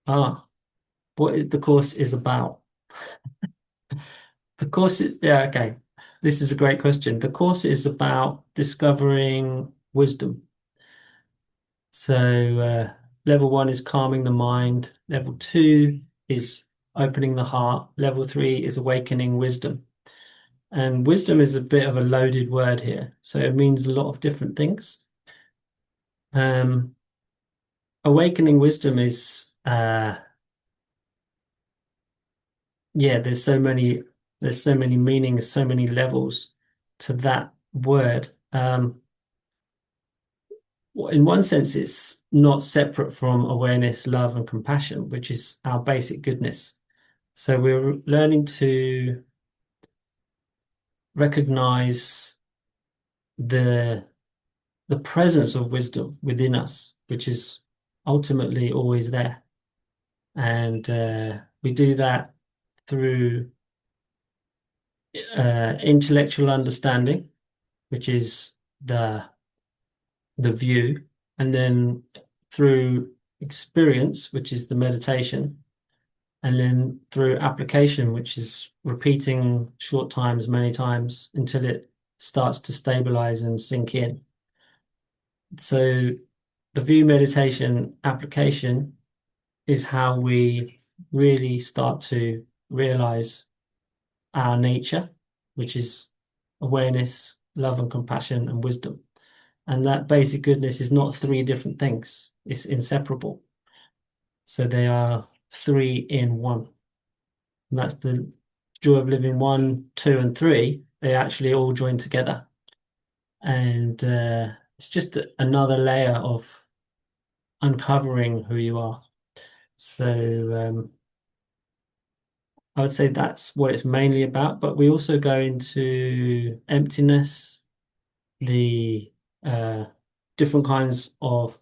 What the course is about. The course is, yeah, okay. This is a great question. The course is about discovering wisdom. So, level one is calming the mind. Level two is opening the heart. Level three is awakening wisdom. And wisdom is a bit of a loaded word here. So it means a lot of different things. Um, Awakening wisdom is, yeah, there's so many meanings, so many levels to that word. Well, in one sense, it's not separate from awareness, love, and compassion, which is our basic goodness. So we're learning to recognize the the presence of wisdom within us, which is ultimately always there. And we do that through intellectual understanding, which is the view, and then through experience, which is the meditation, and then through application, which is repeating short times many times until it starts to stabilize and sink in. So the view meditation application is how we really start to realize our nature, which is awareness, love and compassion and wisdom. And that basic goodness is not three different things. It's inseparable. So they are three in one. And that's the joy of living one, two, and three. They actually all join together. And it's just another layer of uncovering who you are. So I would say that's what it's mainly about. But we also go into emptiness, the uh, different kinds of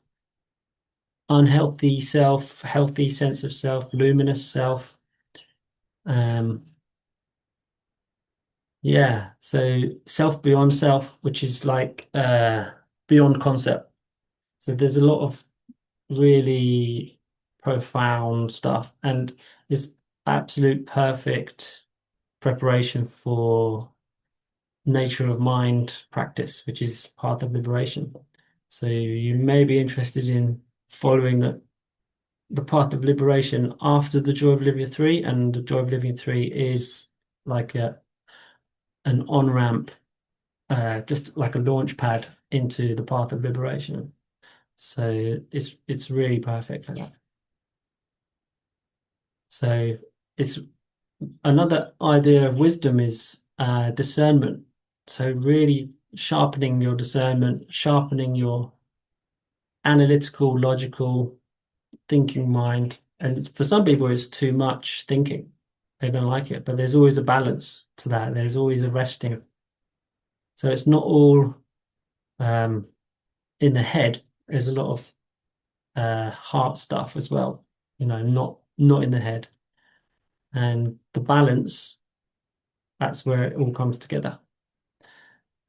unhealthy self, healthy sense of self, luminous self. Um, yeah, so self beyond self, which is like beyond concept. So there's a lot of really profound stuff, and it's absolute perfect preparation for nature of mind practice, which is path of liberation. So you may be interested in following the path of liberation after the joy of living three, and the joy of living three is like an on-ramp, just like a launch pad into the path of liberation. So it's really perfect for that. So it's another idea of wisdom is discernment. So really sharpening your discernment, sharpening your analytical, logical thinking mind. And for some people, it's too much thinking. They don't like it, but there's always a balance to that. There's always a resting. So it's not all um, in the head. There's a lot of heart stuff as well. Not in the head. And the balance, that's where it all comes together.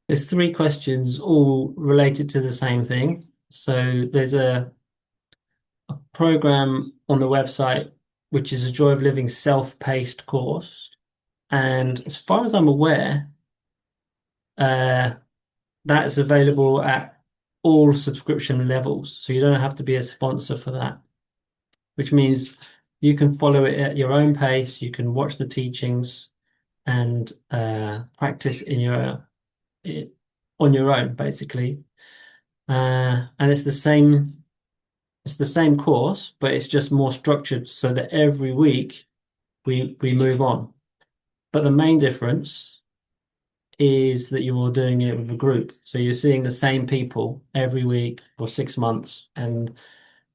There's three questions all related to the same thing. So there's a program on the website, which is a Joy of Living self-paced course. And as far as I'm aware, uh, that is available at all subscription levels. So you don't have to be a sponsor for that, which means you can follow it at your own pace. You can watch the teachings and practice on your own, basically. And it's the same course, but it's just more structured so that every week we move on. But the main difference is that you're doing it with a group. So you're seeing the same people every week for 6 months, and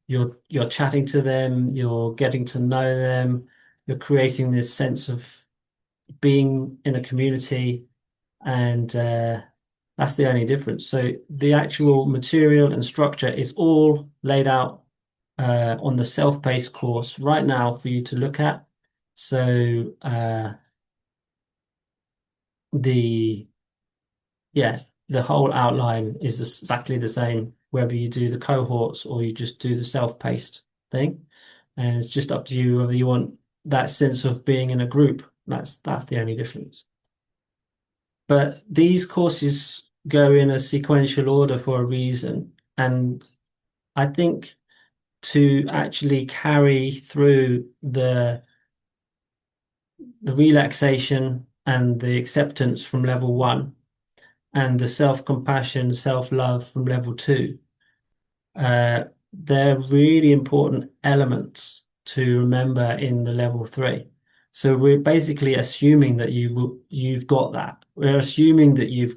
you're chatting to them, you're getting to know them, you're creating this sense of being in a community, and that's the only difference. So the actual material and structure is all laid out on the self-paced course right now for you to look at. So the yeah, the whole outline is exactly the same, whether you do the cohorts or you just do the self-paced thing. And it's just up to you whether you want that sense of being in a group. That's the only difference. But these courses go in a sequential order for a reason. And I think to actually carry through the relaxation and the acceptance from level one and the self-compassion, self-love from level two, they're really important elements to remember in the level three. So we're basically assuming that you've got that. We're assuming that you've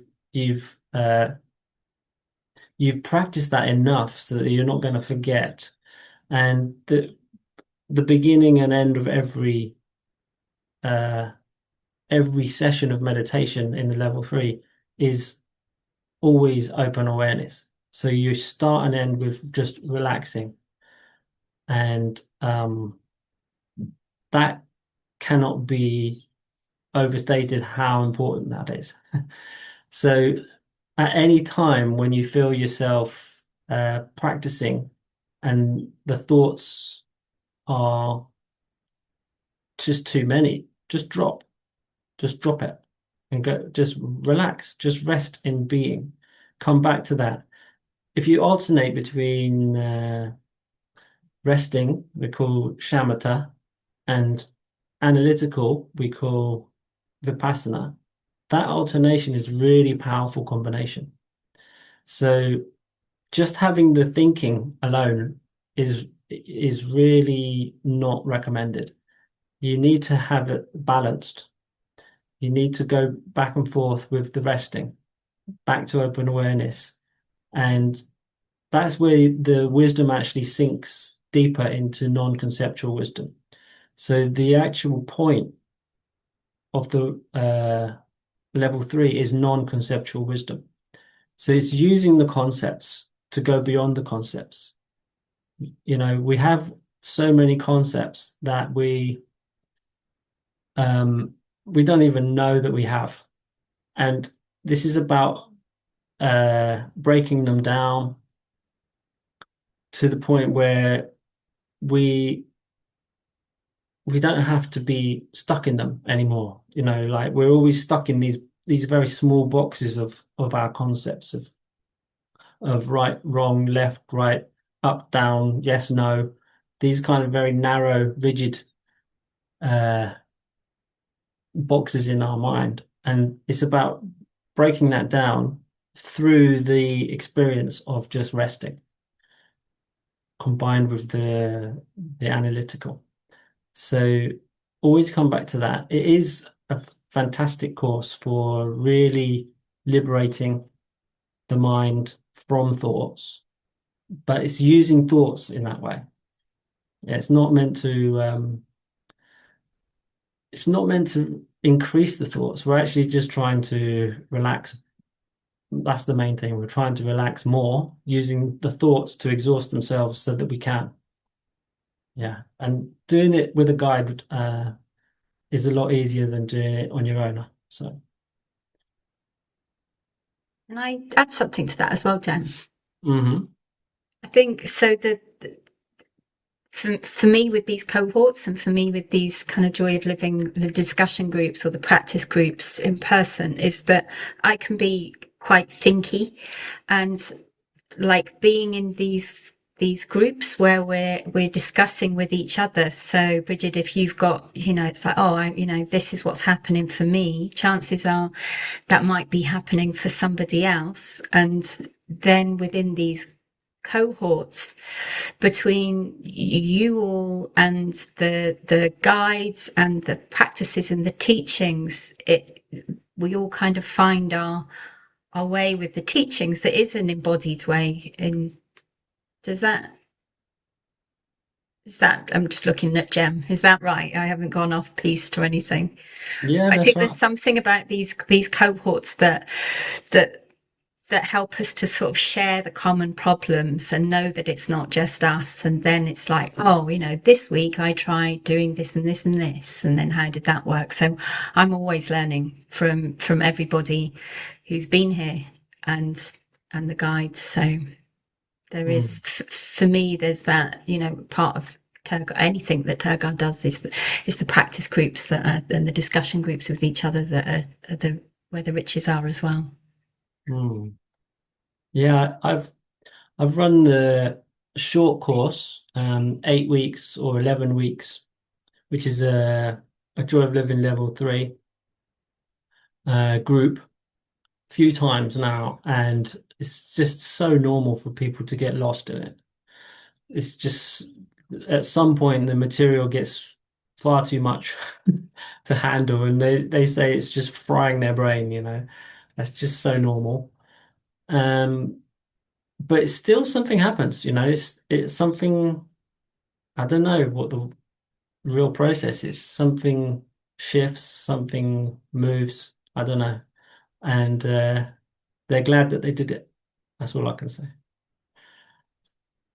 practiced that enough so that you're not going to forget. And the beginning and end of uh, every session of meditation in the level three is always open awareness. So you start and end with just relaxing, and that cannot be overstated how important that is. So at any time when you feel yourself practicing and the thoughts are just too many, just drop it and go, just relax, just rest in being. Come back to that. If you alternate between resting, we call shamatha, and analytical, we call vipassana. That alternation is really powerful combination. So just having the thinking alone is really not recommended. You need to have it balanced. You need to go back and forth with the resting, back to open awareness. And that's where the wisdom actually sinks deeper into non-conceptual wisdom. So the actual point of the level three is non-conceptual wisdom. So it's using the concepts to go beyond the concepts. We have so many concepts that we don't even know that we have. And this is about breaking them down to the point where we we don't have to be stuck in them anymore. Like we're always stuck in these very small boxes of our concepts of right, wrong, left, right, up, down, yes, no. These kind of very narrow, rigid uh, boxes in our mind. And it's about breaking that down through the experience of just resting, combined with the analytical. So always come back to that. It is a fantastic course for really liberating the mind from thoughts, but it's using thoughts in that way. Yeah, it's not meant to increase the thoughts. We're actually just trying to relax. That's the main thing. We're trying to relax more using the thoughts to exhaust themselves so that we can. Yeah. And doing it with a guide is a lot easier than doing it on your own. So, And I add something to that as well, Jen. hmm I think so. For me with these cohorts and for me with these kind of joy of living, the discussion groups or the practice groups in person, is that I can be quite thinky, and like being in these groups where we're discussing with each other. So Bridget, if you've got, it's like, oh, this is what's happening for me, chances are that might be happening for somebody else. And then within these cohorts, between you all and the guides and the practices and the teachings, we all kind of find our way with the teachings that is an embodied way. And does that is that I'm just looking at Gem, is that right? I haven't gone off piste or anything. Yeah, I that's think right. there's something about these cohorts that that help us to sort of share the common problems and know that it's not just us. And then it's like, oh, this week I tried doing this and this and this, and then how did that work? So I'm always learning from everybody who's been here, and the guides. So there is, Mm. for me, there's that, part of Tergar, anything that Tergar does is the practice groups that are, and the discussion groups with each other that are the where the riches are as well. Hmm. Yeah, I've run the short course, 8 weeks or 11 weeks, which is a Joy of Living level 3 group a few times now, and it's just so normal for people to get lost in it. It's just at some point the material gets far too much to handle, and they say it's just frying their brain, you know. That's just so normal. Um, but it's still something happens, you know. It's something I don't know what the real process is. Something shifts, something moves. I don't know, and they're glad that they did it. That's all I can say.